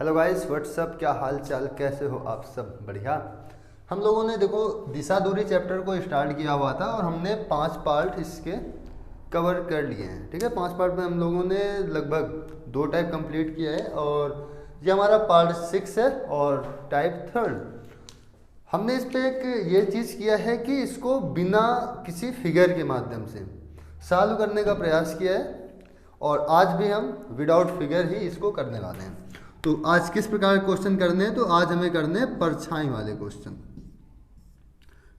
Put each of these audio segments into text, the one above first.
Hello guys, WhatsApp, क्या हाल चाल, कैसे हो आप सब? बढ़िया। हम लोगों ने देखो दिशा दूरी चैप्टर को स्टार्ट किया हुआ था और हमने 5 पार्ट इसके कवर कर लिए हैं। ठीक है, 5 पार्ट में हम लोगों ने लगभग 2 टाइप कंप्लीट किया है और ये हमारा पार्ट 6 है और टाइप 3। हमने इस पे एक ये चीज़ किया है कि इसको बिना किसी फिगर के माध्यम से सॉल्व करने का प्रयास किया है और आज भी हम विदाउट फिगर ही इसको करने वाले हैं। तो आज किस प्रकार के क्वेश्चन करने हैं? तो आज हमें करने हैं परछाई वाले क्वेश्चन।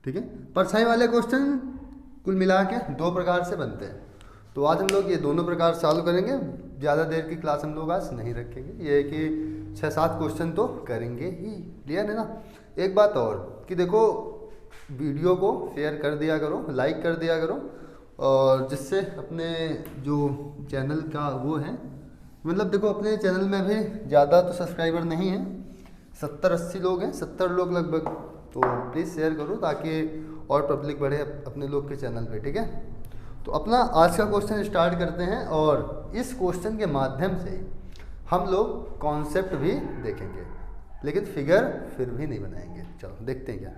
ठीक है, परछाई वाले क्वेश्चन कुल मिला के 2 प्रकार से बनते हैं। तो आज हम लोग ये दोनों प्रकार सॉल्व करेंगे। ज़्यादा देर की क्लास हम लोग आज नहीं रखेंगे, ये है कि 6-7 क्वेश्चन तो करेंगे ही। क्लियर है ना? एक बात और कि देखो, वीडियो को शेयर कर दिया करो, लाइक कर दिया करो, और जिससे अपने जो चैनल का वो है, मतलब देखो अपने चैनल में भी ज़्यादा तो सब्सक्राइबर नहीं है, 70-80 लोग हैं, 70 लोग लगभग। तो प्लीज़ शेयर करो ताकि और पब्लिक बढ़े अपने लोग के चैनल पे। ठीक है, तो अपना आज का क्वेश्चन स्टार्ट करते हैं और इस क्वेश्चन के माध्यम से हम लोग कॉन्सेप्ट भी देखेंगे, लेकिन फिगर फिर भी नहीं बनाएंगे। चलो देखते हैं क्या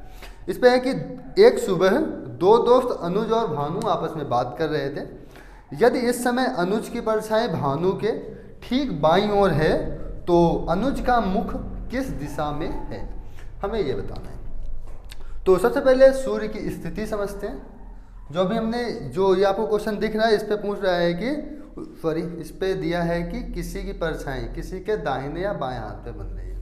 इस पे है कि एक सुबह 2 दोस्त अनुज और भानु आपस में बात कर रहे थे। यदि इस समय अनुज की परछाई भानु के ठीक बाईं ओर है तो अनुज का मुख किस दिशा में है, हमें ये बताना है। तो सबसे पहले सूर्य की स्थिति समझते हैं। जो भी हमने जो ये आपको क्वेश्चन दिख रहा है, इस पे पूछ रहा है कि इस पे दिया है कि किसी की परछाई किसी के दाहिने या बाएं हाथ पे बन रही है।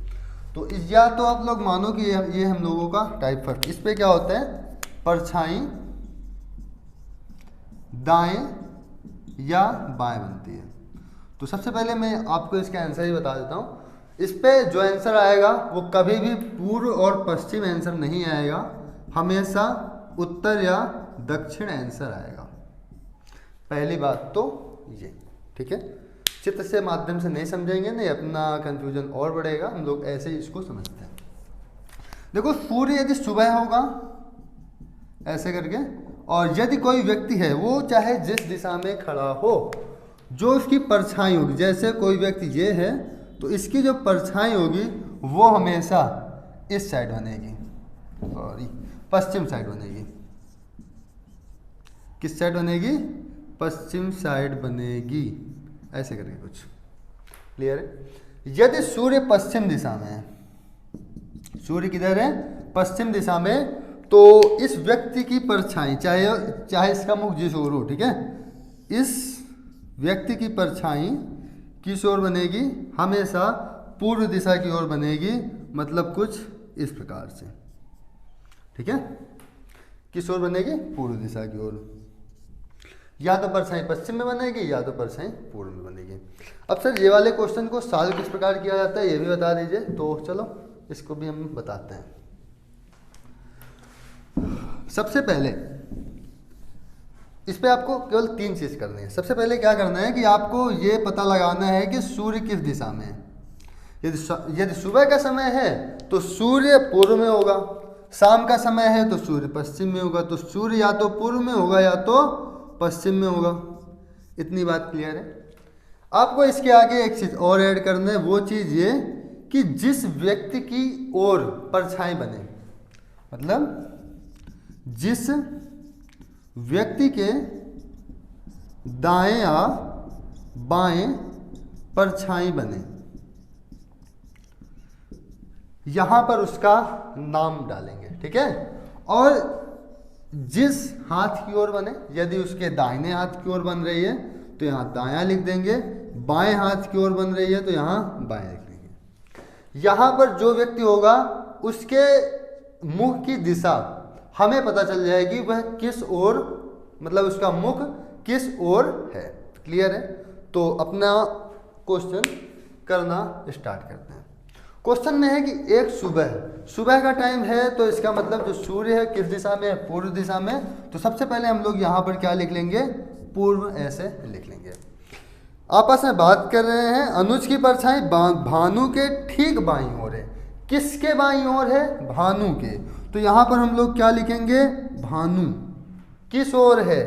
तो या तो आप लोग मानो कि ये हम लोगों का टाइप फर्स्ट। इस पे क्या होता है? परछाई दाएं या बाएं बनती है। तो सबसे पहले मैं आपको इसका आंसर ही बता देता हूँ। इस पे जो आंसर आएगा वो कभी भी पूर्व और पश्चिम आंसर नहीं आएगा, हमेशा उत्तर या दक्षिण आंसर आएगा। पहली बात तो ये, ठीक है। चित्र से माध्यम से नहीं समझेंगे, नहीं अपना कंफ्यूजन और बढ़ेगा। हम लोग ऐसे ही इसको समझते हैं। देखो, सूर्य यदि सुबह होगा ऐसे करके, और यदि कोई व्यक्ति है वो चाहे जिस दिशा में खड़ा हो, जो उसकी परछाई होगी, जैसे कोई व्यक्ति ये है तो इसकी जो परछाई होगी वो हमेशा इस साइड बनेगी, सॉरी पश्चिम साइड बनेगी। किस साइड बनेगी? पश्चिम साइड बनेगी, ऐसे करके कुछ। क्लियर है? यदि सूर्य पश्चिम दिशा में है, सूर्य किधर है? पश्चिम दिशा में, तो इस व्यक्ति की परछाई चाहे इसका मुख जिस ओर हो, ठीक है, इस व्यक्ति की परछाई किस ओर बनेगी? हमेशा पूर्व दिशा की ओर बनेगी, मतलब कुछ इस प्रकार से। ठीक है, किस ओर बनेगी? पूर्व दिशा की ओर। या तो परछाई पश्चिम में बनेगी या तो परछाई पूर्व में बनेगी। अब सर ये वाले क्वेश्चन को सॉल्व किस प्रकार किया जाता है ये भी बता दीजिए। तो चलो इसको भी हम बताते हैं। सबसे पहले इस पे आपको केवल 3 चीज़ करनी है। सबसे पहले क्या करना है कि आपको ये पता लगाना है कि सूर्य किस दिशा में है। यदि सुबह का समय है तो सूर्य पूर्व में होगा, शाम का समय है तो सूर्य पश्चिम में होगा। तो सूर्य या तो पूर्व में होगा या तो पश्चिम में होगा। इतनी बात क्लियर है? आपको इसके आगे एक चीज़ और ऐड करना है। वो चीज़ ये कि जिस व्यक्ति की ओर परछाई बने, मतलब जिस व्यक्ति के दाएं या बाएं परछाई बने, यहां पर उसका नाम डालेंगे। ठीक है, और जिस हाथ की ओर बने, यदि उसके दाहिने हाथ की ओर बन रही है तो यहां दायां लिख देंगे, बाएं हाथ की ओर बन रही है तो यहां बाएं लिख देंगे। यहां पर जो व्यक्ति होगा उसके मुख की दिशा हमें पता चल जाएगी, वह किस ओर, मतलब उसका मुख किस ओर है। क्लियर है? तो अपना क्वेश्चन करना स्टार्ट करते हैं। क्वेश्चन में है कि एक सुबह का टाइम है, तो इसका मतलब जो सूर्य है किस दिशा में है? पूर्व दिशा में। तो सबसे पहले हम लोग यहाँ पर क्या लिख लेंगे? पूर्व, ऐसे लिख लेंगे। आपस में बात कर रहे हैं। अनुज की परछाई भानु के ठीक बाईं ओर है। किसके बाईं ओर है? भानु के। तो यहाँ पर हम लोग क्या लिखेंगे? भानु किस ओर है?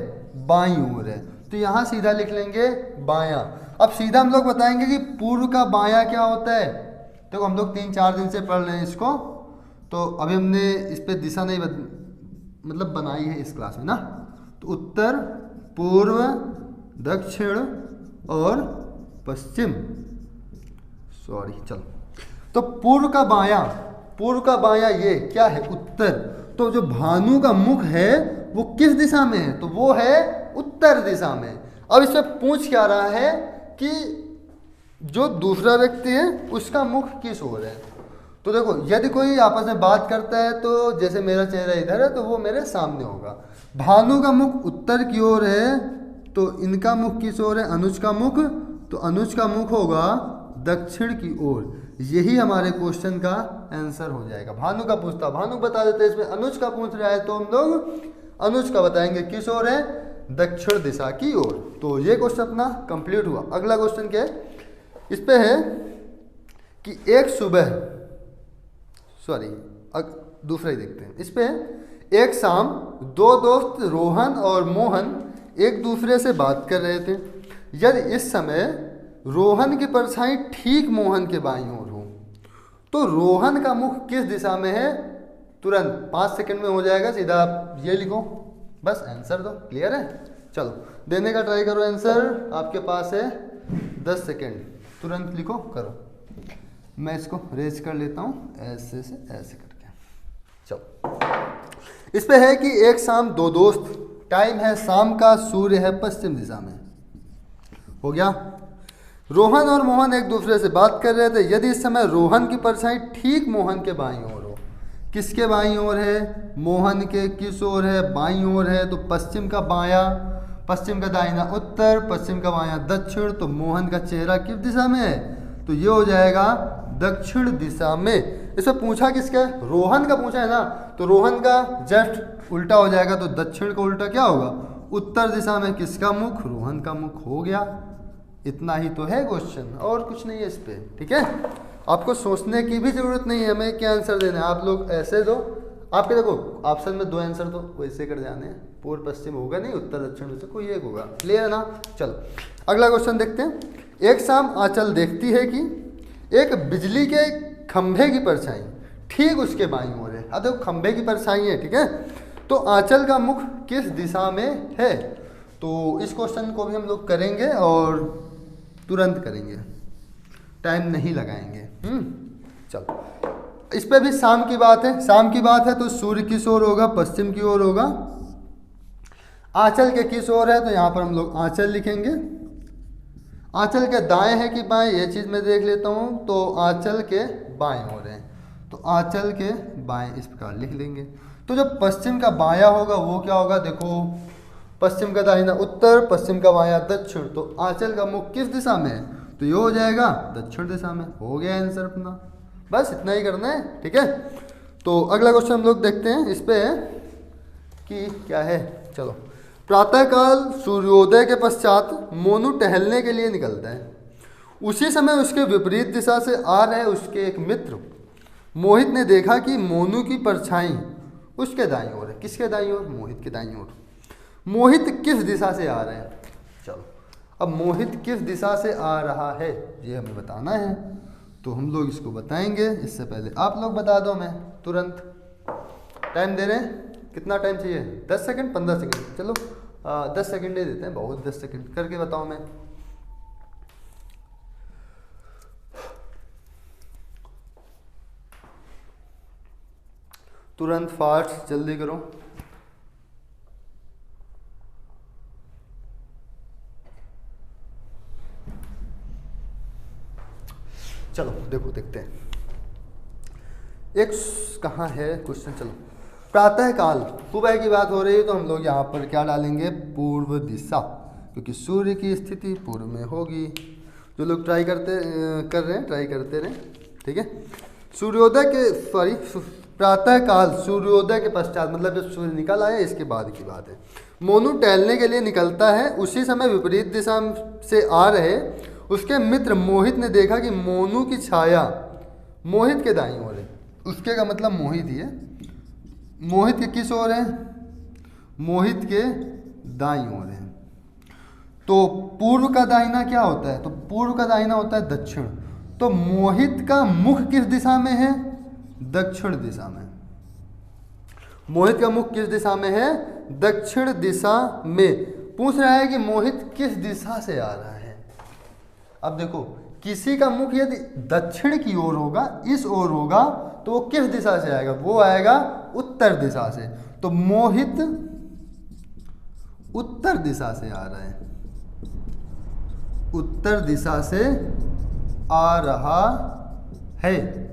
बाईं ओर है। तो यहाँ सीधा लिख लेंगे बायां। अब सीधा हम लोग बताएंगे कि पूर्व का बायां क्या होता है? देखो हम लोग 3-4 दिन से पढ़ रहे हैं इसको, तो अभी हमने इस पे दिशा नहीं मतलब बनाई है इस क्लास में ना। तो उत्तर, पूर्व, दक्षिण और पश्चिम, सॉरी चलो, तो पूर्व का बायां ये क्या है, उत्तर। तो जो भानु का मुख है वो किस दिशा में है, तो वो है उत्तर दिशा में। अब इसमें पूछ क्या रहा है कि जो दूसरा व्यक्ति है उसका मुख किस ओर है। तो देखो यदि कोई आपस में बात करता है तो जैसे मेरा चेहरा इधर है तो वो मेरे सामने होगा। भानु का मुख उत्तर की ओर है तो इनका मुख किस ओर है, अनुज का मुख, तो अनुज का मुख होगा दक्षिण की ओर। यही हमारे क्वेश्चन का आंसर हो जाएगा। भानु का पूछता, भानु बता देते हैं, इसमें अनुज का पूछ रहा है तो हम लोग अनुज का बताएंगे किस ओर है, दक्षिण दिशा की ओर। तो ये क्वेश्चन अपना कंप्लीट हुआ। अगला क्वेश्चन क्या है, इस पे है कि एक सुबह, सॉरी दूसरा ही देखते हैं। इस पे है एक शाम दो दोस्त रोहन और मोहन एक दूसरे से बात कर रहे थे। यदि इस समय रोहन की परछाई ठीक मोहन के बाईं ओर हो तो रोहन का मुख किस दिशा में है, तुरंत 5 सेकंड में हो जाएगा, सीधा आप ये लिखो, बस आंसर दो। क्लियर है, चलो देने का ट्राई करो आंसर, आपके पास है 10 सेकंड, तुरंत लिखो करो। मैं इसको रेज कर लेता हूँ ऐसे से ऐसे करके। चलो इस पे है कि एक शाम दो दोस्त, टाइम है शाम का, सूर्य है पश्चिम दिशा में, हो गया। रोहन और मोहन एक दूसरे से बात कर रहे थे। यदि इस समय रोहन की परछाई ठीक मोहन के बाईं ओर हो, किसके बाईं ओर है, मोहन के किस ओर है, बाईं ओर है, तो पश्चिम का बायां, पश्चिम का दाहिना उत्तर, पश्चिम का बायां दक्षिण, तो मोहन का चेहरा किस दिशा में है, तो ये हो जाएगा दक्षिण दिशा में। इसमें पूछा किसका है, रोहन का पूछा है ना, तो रोहन का जस्ट उल्टा हो जाएगा, तो दक्षिण का उल्टा क्या होगा, उत्तर दिशा में किसका मुख, रोहन का मुख, हो गया। इतना ही तो है क्वेश्चन, और कुछ नहीं है इस पे, ठीक है। आपको सोचने की भी जरूरत नहीं है हमें क्या आंसर देना है, आप लोग ऐसे दो। आपके देखो ऑप्शन में 2 आंसर तो वैसे कर जाने हैं, पूर्व पश्चिम होगा नहीं, उत्तर दक्षिण में से कोई एक होगा। क्लियर है ना, चलो अगला क्वेश्चन देखते हैं। एक शाम आंचल देखती है कि एक बिजली के खंभे की परछाई ठीक उसके बाईं ओर है। अब देखो खंभे की परछाई है, ठीक है, तो आंचल का मुख किस दिशा में है। तो इस क्वेश्चन को भी हम लोग करेंगे और तुरंत करेंगे, टाइम नहीं लगाएंगे। चलो इस पे भी शाम की बात है, शाम की बात है तो सूर्य किस ओर होगा, पश्चिम की ओर होगा। आंचल के किस ओर है, तो यहाँ पर हम लोग आंचल लिखेंगे। आंचल के दाएं है कि बाएं, ये चीज़ मैं देख लेता हूँ, तो आंचल के बाएं ओर है, तो आंचल के बाएं इस प्रकार लिख लेंगे। तो जो पश्चिम का बायां होगा वो क्या होगा, देखो पश्चिम का दाहिना उत्तर, पश्चिम का बायां दक्षिण, तो आंचल का मुख किस दिशा में है, तो ये हो जाएगा दक्षिण दिशा में। हो गया आंसर अपना, बस इतना ही करना है, ठीक है। तो अगला क्वेश्चन हम लोग देखते हैं। इस पे है कि क्या है, चलो प्रातःकाल सूर्योदय के पश्चात मोनू टहलने के लिए निकलता है। उसी समय उसके विपरीत दिशा से आ रहे उसके एक मित्र मोहित ने देखा कि मोनू की परछाई उसके दाईं ओर है। किसके दाईं ओर, मोहित के दाईं ओर। मोहित किस दिशा से आ रहे हैं, चलो अब मोहित किस दिशा से आ रहा है ये हमें बताना है, तो हम लोग इसको बताएंगे। इससे पहले आप लोग बता दो, मैं तुरंत टाइम दे रहे हैं। कितना टाइम चाहिए, 10 सेकंड 15 सेकंड, चलो 10 सेकंड दे देते हैं, बहुत 10 सेकंड करके बताओ। मैं तुरंत फास्ट जल्दी करो। चलो देखो देखते हैं, एक कहाँ है क्वेश्चन। चलो प्रातःकाल, सुबह की बात हो रही है तो हम लोग यहाँ पर क्या डालेंगे, पूर्व दिशा, क्योंकि सूर्य की स्थिति पूर्व में होगी। जो लोग ट्राई कर रहे हैं ट्राई करते रहें, ठीक है। सूर्योदय के प्रातःकाल सूर्योदय के पश्चात, मतलब जब सूर्य निकल आए इसके बाद की बात है। मोनू टहलने के लिए निकलता है। उसी समय विपरीत दिशा से आ रहे उसके मित्र मोहित ने देखा कि मोनू की छाया मोहित के दाईं ओर है। उसके का मतलब मोहित ही है। मोहित के किस ओर है, मोहित के दाईं ओर है। तो पूर्व का दाहिना क्या होता है, तो पूर्व का दाहिना होता है दक्षिण। तो मोहित का मुख किस दिशा में है? दक्षिण दिशा में। मोहित का मुख किस दिशा में है? दक्षिण दिशा में। पूछ रहा है कि मोहित किस दिशा से आ रहा है। अब देखो, किसी का मुख यदि दक्षिण की ओर होगा, इस ओर होगा, तो वो किस दिशा से आएगा? वो आएगा उत्तर दिशा से। तो मोहित उत्तर दिशा से आ रहा है, उत्तर दिशा से आ रहा है।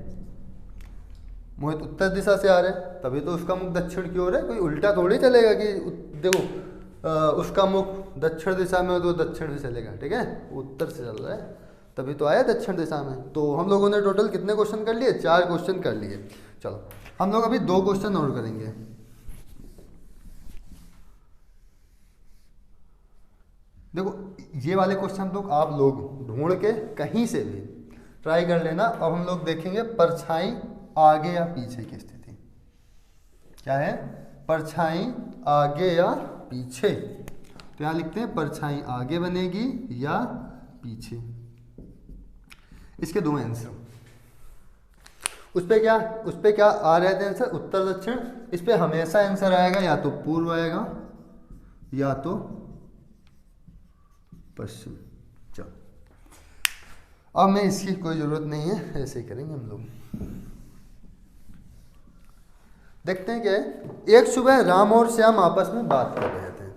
मोहित उत्तर दिशा से आ रहा है, तभी तो उसका मुख दक्षिण की ओर है। कोई उल्टा थोड़ी चलेगा कि देखो उसका मुख दक्षिण दिशा में हो तो दक्षिण से चलेगा, ठीक है? उत्तर से चल रहा है, तभी तो आया दक्षिण दिशा में। तो हम लोगों ने टोटल कितने क्वेश्चन कर लिए? 4 क्वेश्चन कर लिए। चलो हम लोग अभी 2 क्वेश्चन और करेंगे। देखो ये वाले क्वेश्चन तो आप लोग ढूंढ के कहीं से भी ट्राई कर लेना। अब हम लोग देखेंगे परछाई आगे या पीछे की स्थिति क्या है। परछाई आगे या पीछे, तो यहाँ लिखते हैं परछाई आगे बनेगी या पीछे। इसके 2 आंसर। उस पे क्या आ रहे थे आंसर? उत्तर दक्षिण। इस पे हमेशा आंसर आएगा या तो पूर्व आएगा या तो पश्चिम। चलो अब मैं इसकी कोई जरूरत नहीं है, ऐसे ही करेंगे हम लोग। देखते हैं क्या है। एक सुबह राम और श्याम आपस में बात कर रहे थे।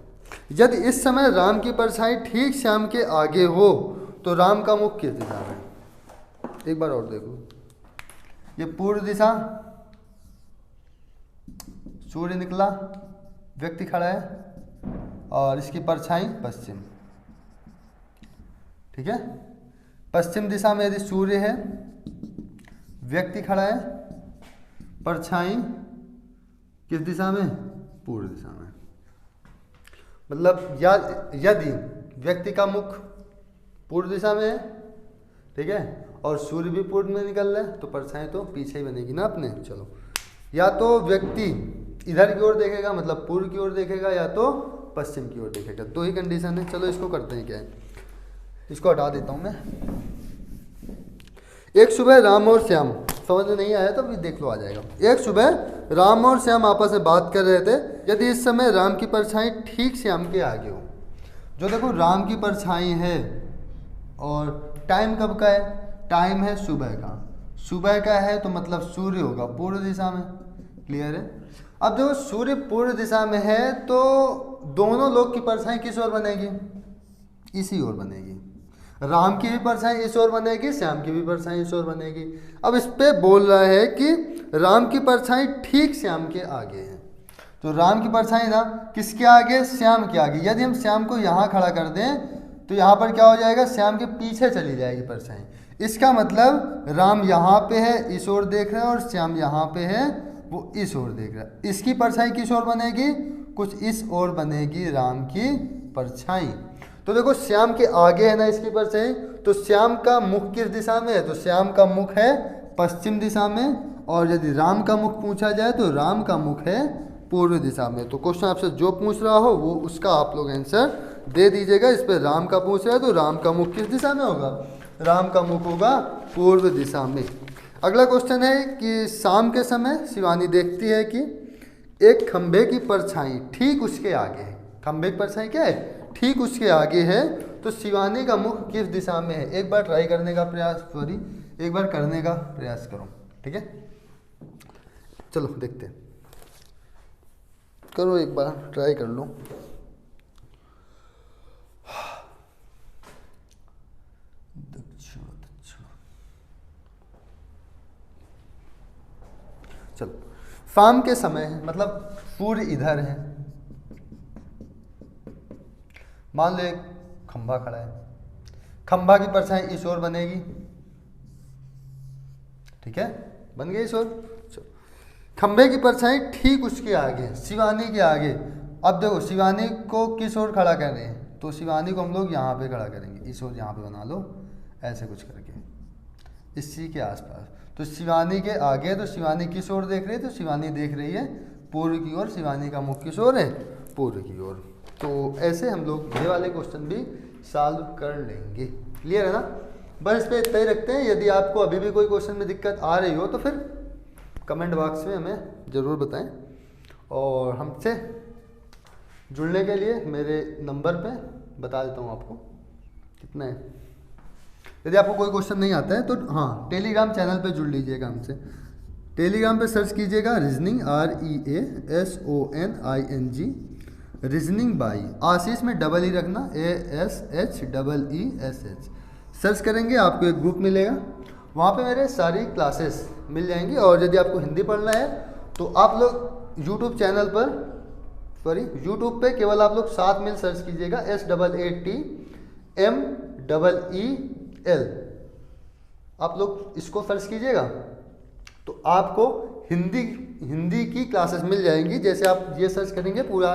यदि इस समय राम की परछाई ठीक श्याम के आगे हो तो राम का मुख किस दिशा में? एक बार और देखो, ये पूर्व दिशा, सूर्य निकला, व्यक्ति खड़ा है और इसकी परछाई पश्चिम, ठीक है? पश्चिम दिशा में यदि सूर्य है, व्यक्ति खड़ा है, परछाई किस दिशा में? पूर्व दिशा में। मतलब यदि व्यक्ति का मुख पूर्व दिशा में है, ठीक है, और सूर्य भी पूर्व में निकल रहा है, तो परछाई तो पीछे ही बनेगी ना अपने। चलो, या तो व्यक्ति इधर की ओर देखेगा, मतलब पूर्व की ओर देखेगा, या तो पश्चिम की ओर देखेगा। 2 ही कंडीशन है। चलो इसको करते हैं क्या है, इसको हटा देता हूं मैं। एक सुबह राम और श्याम, समझ में नहीं आया तो अभी देख लो, आ जाएगा। एक सुबह राम और श्याम आपस में बात कर रहे थे। यदि इस समय राम की परछाई ठीक श्याम के आगे हो, जो देखो राम की परछाई है और टाइम कब का है? टाइम है सुबह का। सुबह का है तो मतलब सूर्य होगा पूर्व दिशा में। क्लियर है? अब देखो सूर्य पूर्व दिशा में है तो दोनों लोग की परछाई किस ओर बनेगी? इसी ओर बनेगी। राम की भी परछाई इस ओर बनेगी, श्याम की भी परछाई इस ओर बनेगी। अब इस पे बोल रहा है कि राम की परछाई ठीक श्याम के आगे है। तो राम की परछाई ना किसके आगे? श्याम के आगे। यदि हम श्याम को यहाँ खड़ा कर दें तो यहाँ पर क्या हो जाएगा? श्याम के पीछे चली जाएगी परछाई। इसका मतलब राम यहाँ पे है, इस ओर देख रहा है, और श्याम यहाँ पे है, वो इस ओर देख रहा है। इसकी परछाई किस ओर बनेगी? कुछ इस ओर बनेगी राम की परछाई। तो देखो श्याम के आगे है ना इसकी परछाई, तो श्याम का मुख किस दिशा में है? तो श्याम का मुख है पश्चिम दिशा में। और यदि राम का मुख पूछा जाए तो राम का मुख है पूर्व दिशा में। तो क्वेश्चन आपसे जो पूछ रहा हो वो उसका आप लोग आंसर दे दीजिएगा। इस पर राम का पूछ रहा है तो राम का मुख किस दिशा में होगा? राम का मुख होगा पूर्व दिशा में। अगला क्वेश्चन है कि शाम के समय शिवानी देखती है कि एक खंभे की परछाई ठीक उसके आगे है। खंभे की परछाई क्या है? ठीक उसके आगे है। तो शिवानी का मुख किस दिशा में है? एक बार ट्राई करने का प्रयास, एक बार करने का प्रयास करो, ठीक है? चलो देखते हैं, करो एक बार ट्राई कर लो। चलो शाम के समय है, मतलब सूर्य इधर है। मान लो एक खंभा खड़ा है, खंभा की परछाई इस ओर बनेगी, ठीक है? बन गई इस ओर। खंभे की परछाई ठीक उसके आगे, शिवानी के आगे। अब देखो शिवानी को किस ओर खड़ा कर रहे हैं? तो शिवानी को हम लोग यहाँ पे खड़ा करेंगे, इस ओर यहाँ पे बना लो, ऐसे कुछ करके इसी के आसपास। तो शिवानी के आगे, तो शिवानी किस ओर देख रही है? तो शिवानी देख रही है पूर्व की ओर। शिवानी का मुख किस ओर है? पूर्व की ओर। तो ऐसे हम लोग ये वाले क्वेश्चन भी सॉल्व कर लेंगे। क्लियर है ना? बस इस पर इतना ही रखते हैं। यदि आपको अभी भी कोई क्वेश्चन में दिक्कत आ रही हो तो फिर कमेंट बॉक्स में हमें ज़रूर बताएं। और हमसे जुड़ने के लिए मेरे नंबर पे बता देता हूँ आपको कितना है। यदि आपको कोई क्वेश्चन नहीं आता है तो हाँ, टेलीग्राम चैनल पे जुड़ लीजिएगा हमसे। टेलीग्राम पे सर्च कीजिएगा रीजनिंग, REASONING, रीजनिंग बाई आशीष में डबल ई रखना, ASHEESH। सर्च करेंगे आपको एक ग्रुप मिलेगा, वहाँ पे मेरे सारी क्लासेस मिल जाएंगी। और यदि आपको हिंदी पढ़ना है तो आप लोग यूट्यूब चैनल पर यूट्यूब पे केवल आप लोग 7 मील सर्च कीजिएगा, SAATMEEL। आप लोग इसको सर्च कीजिएगा तो आपको हिंदी की क्लासेस मिल जाएंगी। जैसे आप ये सर्च करेंगे पूरा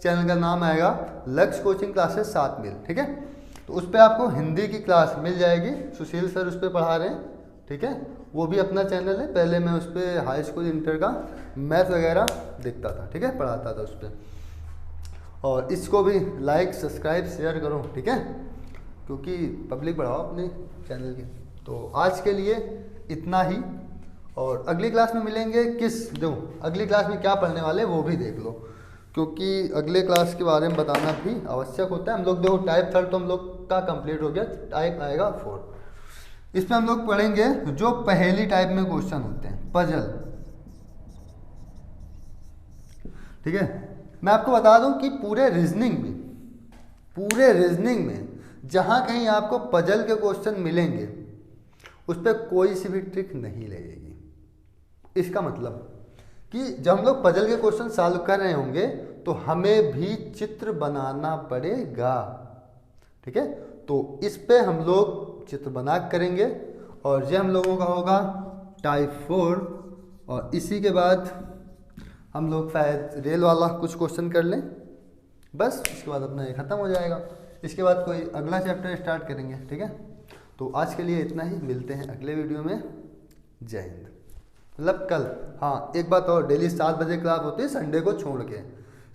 चैनल का नाम आएगा लक्ष्य कोचिंग क्लासेस 7 मील, ठीक है। तो उस पर आपको हिंदी की क्लास मिल जाएगी, सुशील सर उस पर पढ़ा रहे हैं, ठीक है। वो भी अपना चैनल है, पहले मैं उस पर हाई स्कूल इंटर का मैथ वगैरह देखता था, ठीक है, पढ़ाता था उस पर। और इसको भी लाइक सब्सक्राइब शेयर करो, ठीक है, क्योंकि पब्लिक बढ़ाओ अपने चैनल की। तो आज के लिए इतना ही, और अगली क्लास में मिलेंगे अगली क्लास में क्या पढ़ने वाले वो भी देख लो, क्योंकि अगले क्लास के बारे में बताना भी आवश्यक होता है। हम लोग देखो टाइप 3 तो हम लोग का कंप्लीट हो गया, टाइप आएगा 4। इसमें हम लोग पढ़ेंगे जो पहेली टाइप में क्वेश्चन होते हैं, पजल, ठीक है। मैं आपको बता दूं कि पूरे रीजनिंग में जहां कहीं आपको पजल के क्वेश्चन मिलेंगे उस पर कोई सी भी ट्रिक नहीं लगेगी। इसका मतलब कि जब हम लोग पजल के क्वेश्चन सॉल्व कर रहे होंगे तो हमें भी चित्र बनाना पड़ेगा, ठीक है। तो इस पे हम लोग चित्र बना करेंगे और ये हम लोगों का होगा टाइप 4। और इसी के बाद हम लोग शायद रेल वाला कुछ क्वेश्चन कर लें, बस इसके बाद अपना ये ख़त्म हो जाएगा। इसके बाद कोई अगला चैप्टर स्टार्ट करेंगे, ठीक है। तो आज के लिए इतना ही, मिलते हैं अगले वीडियो में। जय हिंद। मतलब कल, हाँ एक बात और, डेली 7 बजे क्लास होती है संडे को छोड़ के।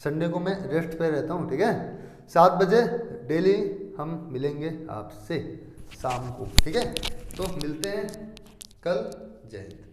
संडे को मैं रेस्ट पे रहता हूँ, ठीक है। 7 बजे डेली हम मिलेंगे आपसे शाम को, ठीक है। तो मिलते हैं कल। जय हिंद।